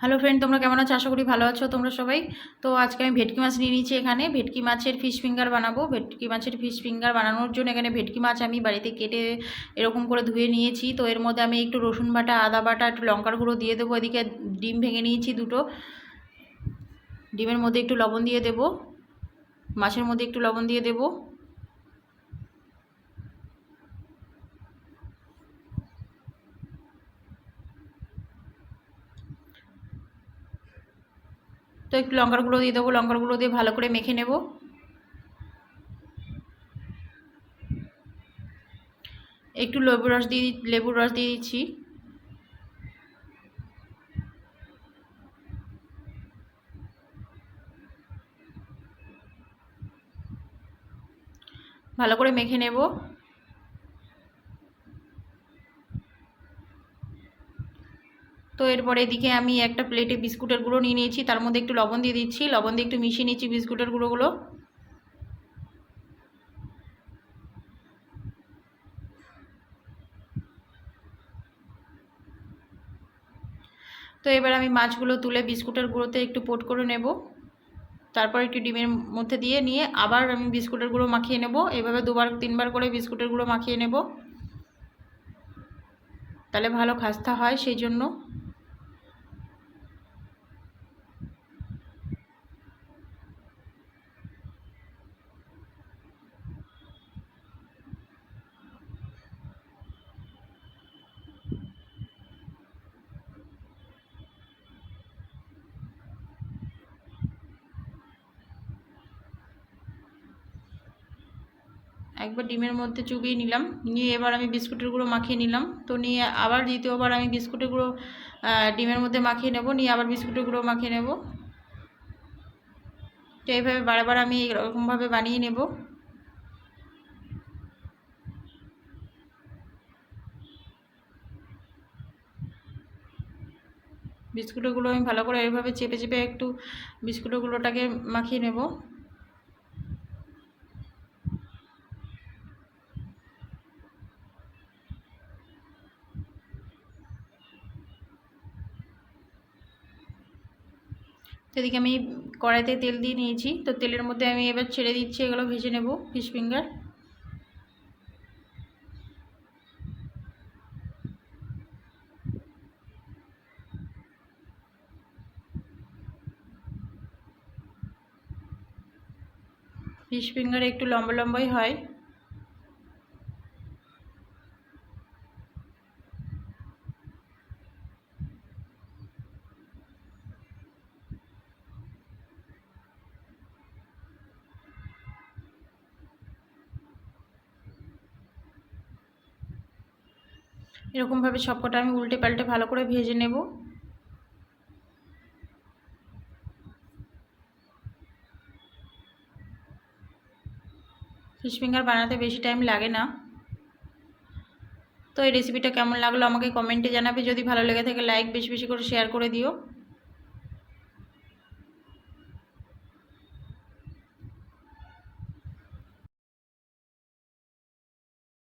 Hello friend, তোমরা কেমন আছো? আশা করি ভালো আছো তোমরা সবাই। তো আজকে আমি ভেটকি মাছ নিয়ে নিয়েছি। এখানে ভেটকি মাছের ফিশ ফিঙ্গার বানাবো। ভেটকি মাছের ফিশ ফিঙ্গার বানানোর জন্য এখানে ভেটকি মাছ আমি বাড়িতে কেটে এরকম করে ধুয়ে নিয়েছি। তো এর মধ্যে আমি একটু রসুন বাটা, আদা বাটা, একটু লঙ্কার গুঁড়ো দিয়ে দেবো। এদিকে ডিম ভেঙে নিয়েছি দুটো, ডিমের মধ্যে একটু লবণ দিয়ে দেবো, মাছের মধ্যে একটু লবণ দিয়ে দেবো। তো একটু লঙ্কার গুঁড়ো দিয়ে দেবো, লঙ্কার গুঁড়ো দিয়ে ভালো করে মেখে নেব। একটু লেবুর রস দিয়ে দিচ্ছি। ভালো করে মেখে নেব। তো এরপরে এদিকে আমি একটা প্লেটে বিস্কুটের গুঁড়ো নিয়ে নিয়েছি, তার মধ্যে একটু লবণ দিয়ে দিচ্ছি, লবণ দিয়ে একটু মিশিয়ে নিচ্ছি বিস্কুটের গুঁড়োগুলো। তো এবার আমি মাছগুলো তুলে বিস্কুটের গুঁড়োতে একটু কোট করে নেব, তারপর একটু ডিমের মধ্যে দিয়ে নিয়ে আবার আমি বিস্কুটের গুঁড়ো মাখিয়ে নেব। এভাবে দুবার তিনবার করে বিস্কুটের গুঁড়ো মাখিয়ে নেব, তাহলে ভালো খাস্তা হয় সেই জন্য। একবার ডিমের মধ্যে চুবিয়ে নিলাম, নিয়ে এবার আমি বিস্কুটের গুঁড়ো মাখিয়ে নিলাম। তো নিয়ে আবার দ্বিতীয়বার আমি বিস্কুটের গুঁড়ো ডিমের মধ্যে মাখিয়ে নেব, নিয়ে আবার বিস্কুটের গুঁড়ো মাখিয়ে নেব। তো এইভাবে বারবার আমি এরকমভাবে বানিয়ে নেব। বিস্কুটের গুঁড়ো আমি ভালো করে এইভাবে চেপে চেপে একটু বিস্কুটের গুঁড়োটাকে মাখিয়ে নেব। তো এদিকে আমি কড়াইতে তেল দিয়ে নিয়েছি, তো তেলের মধ্যে আমি এবার ছেড়ে দিচ্ছি, এগুলো ভেজে নেব ফিশ ফিঙ্গার। ফিশ ফিঙ্গার একটু লম্বা লম্বাই হয়। এরকমভাবে সবকটা আমি উল্টে পাল্টে ভালো করে ভেজে নেব। ফিশ ফিঙ্গার বানাতে বেশি টাইম লাগে না। তো এই রেসিপিটা কেমন লাগলো আমাকে কমেন্টে জানাবে। যদি ভালো লেগে থাকে লাইক বেশি বেশি করে শেয়ার করে দিও।